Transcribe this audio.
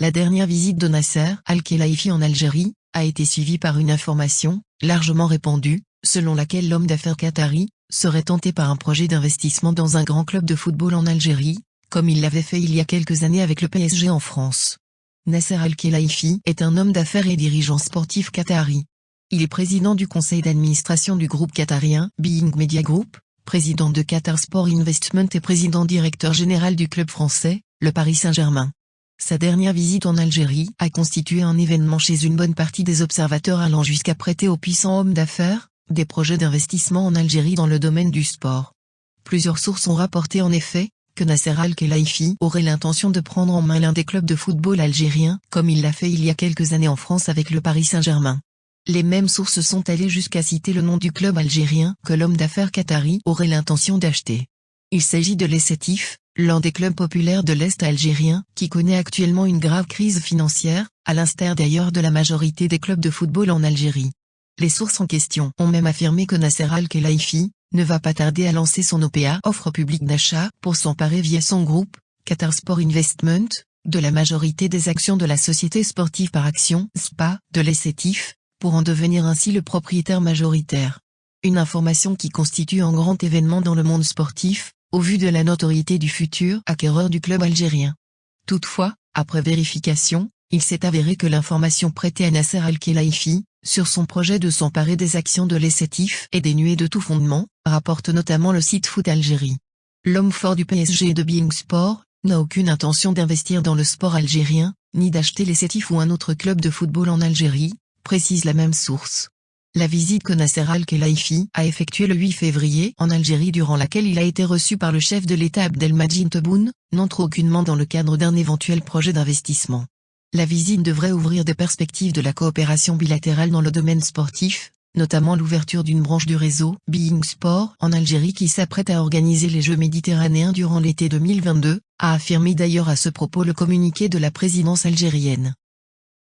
La dernière visite de Nasser Al-Khelaifi en Algérie a été suivie par une information, largement répandue, selon laquelle l'homme d'affaires qatari serait tenté par un projet d'investissement dans un grand club de football en Algérie, comme il l'avait fait il y a quelques années avec le PSG en France. Nasser Al-Khelaifi est un homme d'affaires et dirigeant sportif qatari. Il est président du conseil d'administration du groupe qatarien Being Media Group, président de Qatar Sport Investment et président directeur général du club français, le Paris Saint-Germain. Sa dernière visite en Algérie a constitué un événement chez une bonne partie des observateurs allant jusqu'à prêter au puissant homme d'affaires des projets d'investissement en Algérie dans le domaine du sport. Plusieurs sources ont rapporté en effet que Nasser Al-Khelaifi aurait l'intention de prendre en main l'un des clubs de football algériens, comme il l'a fait il y a quelques années en France avec le Paris Saint-Germain. Les mêmes sources sont allées jusqu'à citer le nom du club algérien que l'homme d'affaires qatari aurait l'intention d'acheter. Il s'agit de l'Essatif, l'un des clubs populaires de l'Est algérien, qui connaît actuellement une grave crise financière, à l'instar d'ailleurs de la majorité des clubs de football en Algérie. Les sources en question ont même affirmé que Nasser Al-Khelaifi ne va pas tarder à lancer son OPA, offre publique d'achat, pour s'emparer via son groupe, Qatar Sport Investment, de la majorité des actions de la société sportive par action, SPA, de l'Essatif, pour en devenir ainsi le propriétaire majoritaire. Une information qui constitue un grand événement dans le monde sportif, au vu de la notoriété du futur acquéreur du club algérien. Toutefois, après vérification, il s'est avéré que l'information prêtée à Nasser Al-Khelaifi, sur son projet de s'emparer des actions de l'Essatif est dénuée de tout fondement, rapporte notamment le site Foot Algérie. L'homme fort du PSG et de Being Sport n'a aucune intention d'investir dans le sport algérien, ni d'acheter l'Essatif ou un autre club de football en Algérie, précise la même source. La visite que Nasser Al-Khelaifi a effectuée le 8 février en Algérie durant laquelle il a été reçu par le chef de l'État Abdelmadjid Tebboune, n'entre aucunement dans le cadre d'un éventuel projet d'investissement. La visite devrait ouvrir des perspectives de la coopération bilatérale dans le domaine sportif, notamment l'ouverture d'une branche du réseau Being Sport en Algérie qui s'apprête à organiser les Jeux méditerranéens durant l'été 2022, a affirmé d'ailleurs à ce propos le communiqué de la présidence algérienne.